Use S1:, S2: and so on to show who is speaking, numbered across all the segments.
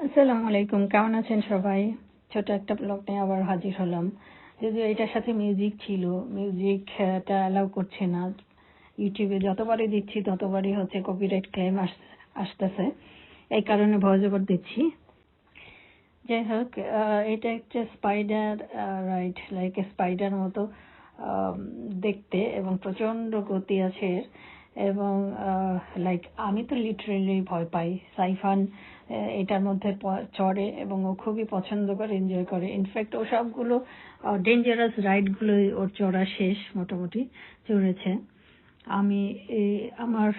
S1: আসসালামু আলাইকুম, কেমন আছেন সবাই? ছোট একটা ব্লগ নিয়ে আবার হাজির হলাম। যদিও এটার সাথে মিউজিক ছিল, মিউজিকটা অ্যালাউ করছে না। ইউটিউবে যতবারই দিচ্ছি ততবারই হচ্ছে কপিরাইট ক্লেম আসতেছে, এই কারণে ভয়েস ওভার দিচ্ছি। যাই হোক, এটা একটা স্পাইডার রাইড, লাইক স্পাইডার মতো দেখতে, এবং প্রচন্ড গতি আছে এর। এবং লাইক আমি তো লিটারেলি ভয় পাই। সাইফান এটার মধ্যে চড়ে এবং ও খুবই পছন্দ করে, এনজয় করে। ইনফ্যাক্ট ও সবগুলো ডেঞ্জারাস রাইডগুলোই ওর চড়া শেষ, মোটামুটি চড়েছে। আমি আমার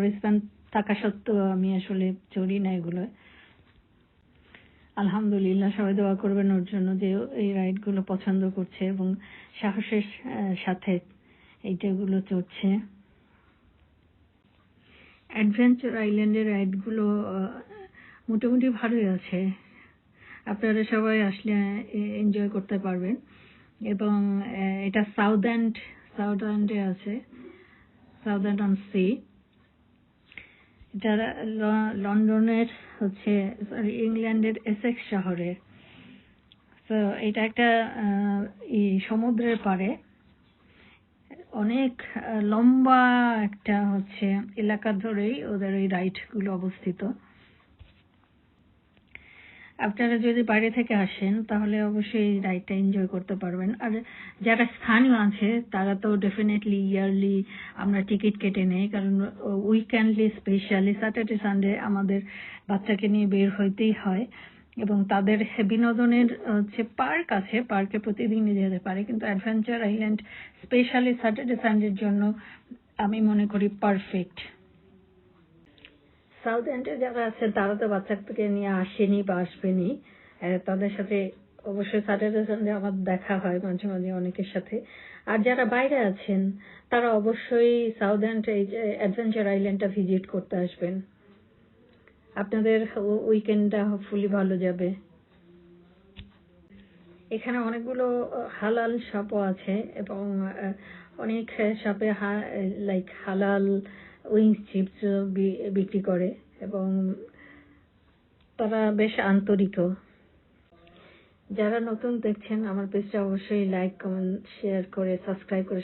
S1: রিসপেক্ট থাকা সত্ত্বেও আমি আসলে চড়ি না এগুলো। আলহামদুলিল্লাহ, সবাই দোয়া করবেন ওর জন্য যে এই রাইডগুলো পছন্দ করছে এবং সাহসের সাথে এইটাগুলো চড়ছে। অ্যাডভেঞ্চার আইল্যান্ডের রাইডগুলো মোটামুটি ভালোই আছে, আপনারা সবাই আসলে এনজয় করতে পারবেন। এবং এটা সাউথ এন্ডে আছে, সাউথ অন সি। এটা লন্ডনের হচ্ছে, সরি, ইংল্যান্ডের এসেক্স শহরে। তো এটা একটা সমুদ্রের পাড়ে অনেক লম্বা একটা হচ্ছে এলাকা ধরেই ওদের এই রাইডগুলো অবস্থিত। আপনারা যদি বাইরে থেকে আসেন তাহলে অবশ্যই এই রাইডটা এনজয় করতে পারবেন। আর যারা স্থানীয় আছে তারা তো ডেফিনেটলি ইয়ারলি আমরা টিকিট কেটে নেই, কারণ উইকেন্ডলি স্পেশালি স্যাটারডে সানডে আমাদের বাচ্চাকে নিয়ে বের হইতেই হয়। এবং তাদের বিনোদনের হচ্ছে পার্ক আছে, পার্কে প্রতিদিনই যেতে পারে, কিন্তু অ্যাডভেঞ্চার আইল্যান্ড স্পেশালি স্যাটারডে সানডের জন্য আমি মনে করি পারফেক্ট। সাউথ এন্ডে যারা আছে তারা তো বাচ্চাকে নিয়ে আসেনি বা আসবেনি, তাদের সাথে অবশ্যই স্যাটারডে সানডে আমার দেখা হয় মাঝে মাঝে অনেকের সাথে। আর যারা বাইরে আছেন তারা অবশ্যই সাউথ এন্ড এই অ্যাডভেঞ্চার আইল্যান্ডটা ভিজিট করতে আসবেন, আপনাদের উইকেন্ডটা হোপফুলি ভালো যাবে। এখানে অনেকগুলো হালাল শপও আছে এবং অনেক শপে লাইক হালাল উইংস চিপস বিক্রি করে এবং তারা বেশ আন্তরিকও। যারা নতুন দেখছেন আমার পেজটা অবশ্যই লাইক, কমেন্ট, শেয়ার করে সাবস্ক্রাইব করে